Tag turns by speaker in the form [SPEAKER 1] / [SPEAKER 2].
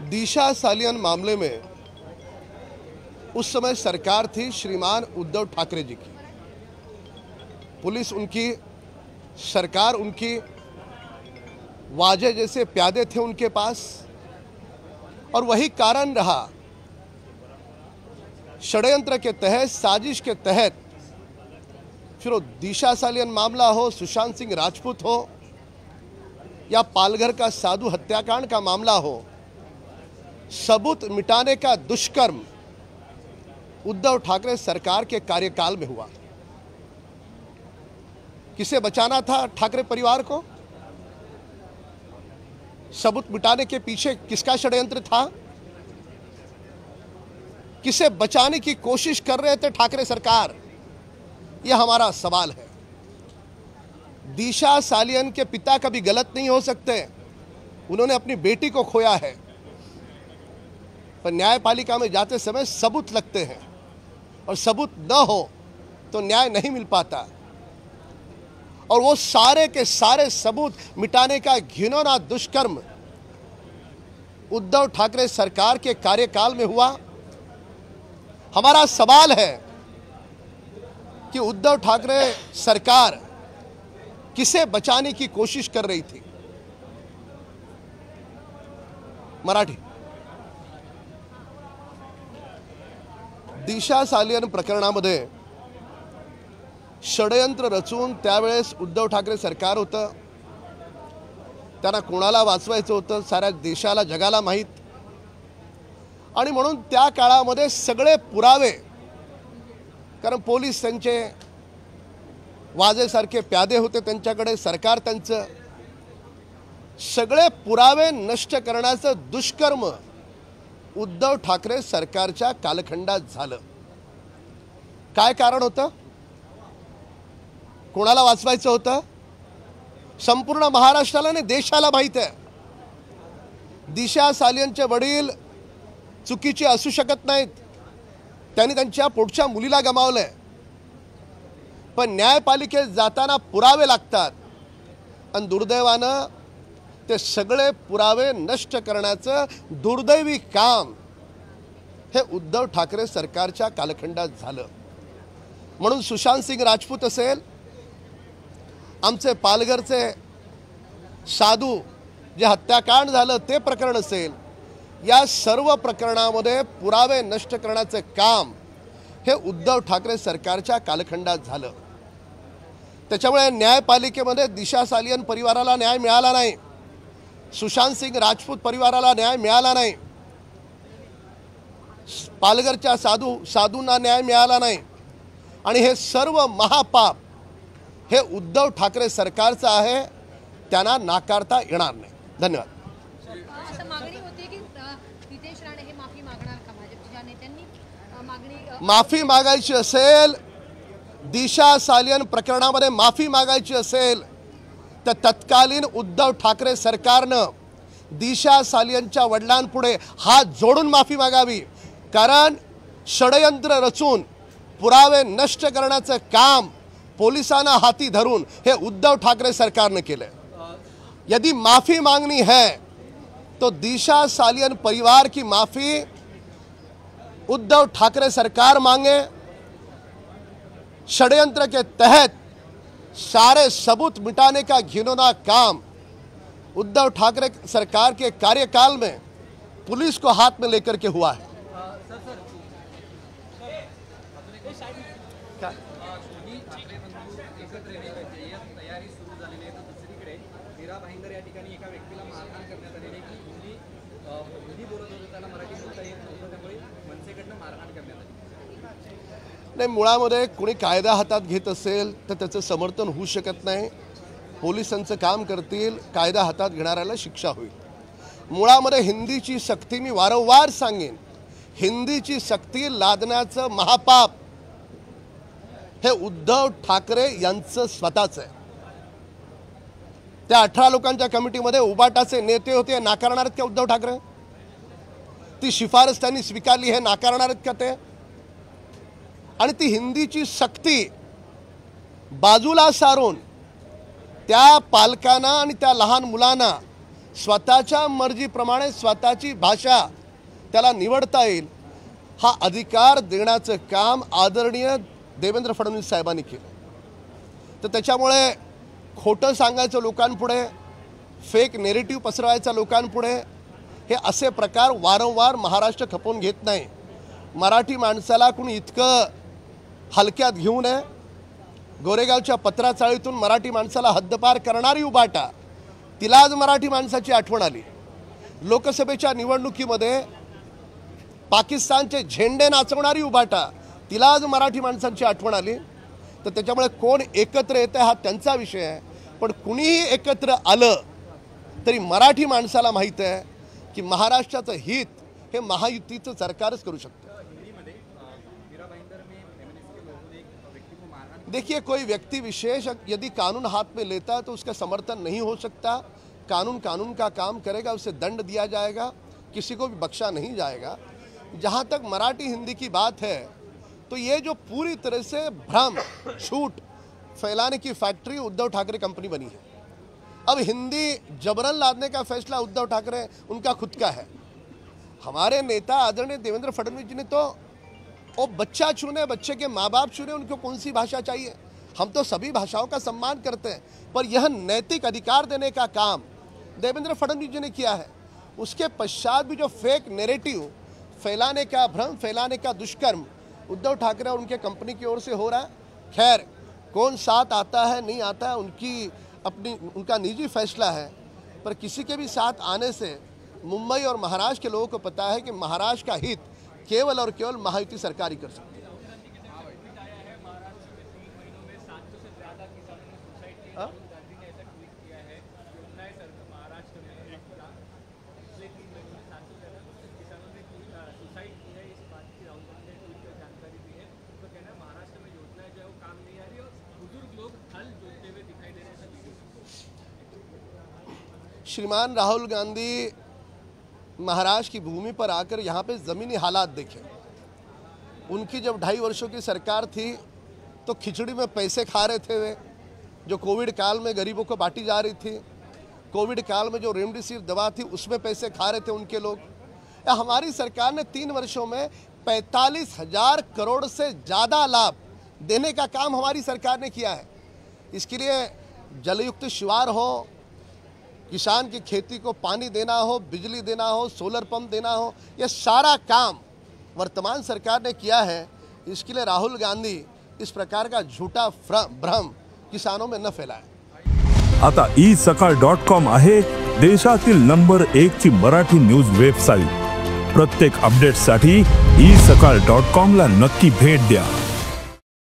[SPEAKER 1] दिशा सालियन मामले में उस समय सरकार थी श्रीमान उद्धव ठाकरे जी की। पुलिस उनकी, सरकार उनकी, वाजे जैसे प्यादे थे उनके पास, और वही कारण रहा षड्यंत्र के तहत, साजिश के तहत, फिर वो दिशा सालियन मामला हो, सुशांत सिंह राजपूत हो, या पालघर का साधु हत्याकांड का मामला हो, सबूत मिटाने का दुष्कर्म उद्धव ठाकरे सरकार के कार्यकाल में हुआ। किसे बचाना था? ठाकरे परिवार को। सबूत मिटाने के पीछे किसका षड्यंत्र था? किसे बचाने की कोशिश कर रहे थे ठाकरे सरकार? यह हमारा सवाल है। दिशा सालियन के पिता कभी गलत नहीं हो सकते, उन्होंने अपनी बेटी को खोया है, पर न्यायपालिका में जाते समय सबूत लगते हैं, और सबूत न हो तो न्याय नहीं मिल पाता। और वो सारे के सारे सबूत मिटाने का घिनौना दुष्कर्म उद्धव ठाकरे सरकार के कार्यकाल में हुआ। हमारा सवाल है कि उद्धव ठाकरे सरकार किसे बचाने की कोशिश कर रही थी? मराठी। दिशा सालियन प्रकरणामध्ये षड्यंत्र रचून त्यावेळेस उद्धव ठाकरे सरकार होतं, त्यांना कोणाला वाचवायचं होतं साऱ्या देशाला, जगाला माहीत, आणि म्हणून त्या काळामध्ये सगळे पुरावे, कारण पोलीस त्यांचे वाजेसारखे प्यादे होते त्यांच्याकडे, सरकार त्यांचं, सगळे पुरावे नष्ट करण्याचं दुष्कर्म उद्धव ठाकरे सरकारच्या कालखंडात झालं। काय कारण होतं? कोणाला वाचवायचं होतं? संपूर्ण महाराष्ट्राला आणि देशाला माहित आहे। दिशा सालियनचे वडील चुकीचे असू शकत नाहीत, त्यांनी त्यांच्या पोटच्या मुलीला गमावलंय, पण न्यायपालिकेत जाताना पुरावे लागतात, आणि दुर्दैवानं ते सगळे पुरावे नष्ट करण्याचं दुर्दैवी काम हे उद्धव ठाकरे सरकारच्या कालखंडात झालं। म्हणून सुशांत सिंह राजपूत असेल, आमचे पालघरचे साधू जे हत्याकांड झालं ते प्रकरण असेल, या सर्व प्रकरणामध्ये पुरावे नष्ट करण्याचे काम हे उद्धव ठाकरे सरकारच्या कालखंडात झालं। त्याच्यामुळे न्यायपालिकेमध्ये दिशा सालियन परिवाराला न्याय मिळाला नाही, सुशांत सिंह राजपूत परिवाराला न्याय मिळाला नाही, पालघरच्या साधूंना न्याय मिळाला नाही, आणि हे सर्व महापाप हे उद्धव ठाकरे सरकारचं आहे, त्यांना नाकारता येणार नाही। धन्यवाद। माफी मागायची असेल, दिशा सालियन प्रकरणामध्ये माफी मागायची असेल, तर तत्कालीन उद्धव ठाकरे सरकारनं दिशा सालियनच्या वडिलांपुढे हात जोडून माफी मागावी, कारण षड्यंत्र रचून पुरावे नष्ट करण्याचं काम पोलिसांना हाथी धरून हे उद्धव ठाकरे सरकार ने किया। यदि माफी मांगनी है तो दिशा सालियन परिवार की माफी उद्धव ठाकरे सरकार मांगे। षड्यंत्र के तहत सारे सबूत मिटाने का घिनौना काम उद्धव ठाकरे सरकार के कार्यकाल में पुलिस को हाथ में लेकर के हुआ है। नाही, मुळामध्ये कोणी कायदा हातात घेत असेल तर त्याचं समर्थन होऊ शकत नाही। पोलिसांचं काम करतील, कायदा हातात घेणाऱ्याला शिक्षा होईल। मुळामध्ये हिंदीची सक्ती, मी वारंवार सांगेन, हिंदीची सक्ती लादण्याचं महापाप हे उद्धव ठाकरे यांचं स्वतःचं आहे। त्या 18 लोकांच्या कमिटीमध्ये उबाटाचे नेते होते, नाकारणार आहेत का उद्धव ठाकरे? ती शिफारस त्यांनी स्वीकारली, हे नाकारणार आहेत का ते? आणि ती हिंदीची सक्ती बाजूला सारून त्या पालकांना आणि त्या लहान मुलांना स्वतःच्या मर्जीप्रमाणे स्वतःची भाषा त्याला निवडता येईल हा अधिकार देण्याचं काम आदरणीय देवेंद्र फडणवीस साहेबांनी केलं। तर त्याच्यामुळे खोटं सांगायचं लोकांपुढे, फेक नेरेटिव्ह पसरवायचा लोकांपुढे, हे असे प्रकार वारंवार महाराष्ट्र खपवून घेत नाही। मराठी माणसाला कुणी इतकं हलक्यात घेऊ नये। गोरेगावच्या पत्राचाळीतून मराठी माणसाला हद्दपार करणारी उबाटा, तिला आज मराठी माणसाची आठवण आली। लोकसभेच्या निवडणुकीमध्ये पाकिस्तानचे झेंडे नाचवणारी उबाटा, तिला आज मराठी माणसांची आठवण आली। तर त्याच्यामुळे कोण एकत्र येतं हा त्यांचा विषय आहे, पण कुणीही एकत्र आलं तरी मराठी माणसाला माहीत आहे की महाराष्ट्राचं हित हे महायुतीचं सरकारच करू शकतं। देखिए, कोई व्यक्ति विशेष यदि कानून हाथ में लेता है तो उसका समर्थन नहीं हो सकता। कानून कानून का काम करेगा, उसे दंड दिया जाएगा, किसी को भी बख्शा नहीं जाएगा। जहाँ तक मराठी हिंदी की बात है तो ये जो पूरी तरह से भ्रम झूठ फैलाने की फैक्ट्री उद्धव ठाकरे कंपनी बनी है। अब हिंदी जबरन लादने का फैसला उद्धव ठाकरे उनका खुद का है। हमारे नेता आदरणीय देवेंद्र फडणवीस जी ने तो वो बच्चा चुने, बच्चे के माँ बाप चुने, उनको कौन सी भाषा चाहिए। हम तो सभी भाषाओं का सम्मान करते हैं, पर यह नैतिक अधिकार देने का काम देवेंद्र फडणवीस जी ने किया है। उसके पश्चात भी जो फेक नैरेटिव फैलाने का, भ्रम फैलाने का दुष्कर्म उद्धव ठाकरे और उनके कंपनी की ओर से हो रहा है। खैर, कौन साथ आता है नहीं आता है उनका निजी फैसला है, पर किसी के भी साथ आने से मुंबई और महाराष्ट्र के लोगों को पता है कि महाराष्ट्र का हित केवल और केवल महायुति सरकार ही कर सकती है। श्रीमान राहुल गांधी महाराष्ट्र की भूमि पर आकर यहाँ पे ज़मीनी हालात देखें। उनकी जब 2.5 वर्षों की सरकार थी तो खिचड़ी में पैसे खा रहे थे वे, जो कोविड काल में गरीबों को बांटी जा रही थी। कोविड काल में जो रेमडेसिविर दवा थी उसमें पैसे खा रहे थे उनके लोग। हमारी सरकार ने 3 वर्षों में 45,000 करोड़ से ज़्यादा लाभ देने का काम हमारी सरकार ने किया है। इसके लिए जलयुक्त शिवार हो, किसान की खेती को पानी देना हो, बिजली देना हो, सोलर पंप देना हो, यह सारा काम वर्तमान सरकार ने किया है। इसके लिए राहुल गांधी इस प्रकार का झूठा भ्रम किसानों में न फैलाए।
[SPEAKER 2] आता isakal.com आहे देशातील नंबर 1 ची मराठी न्यूज वेबसाईट। प्रत्येक अपडेटसाठी isakal.com ला नक्की भेट द्या।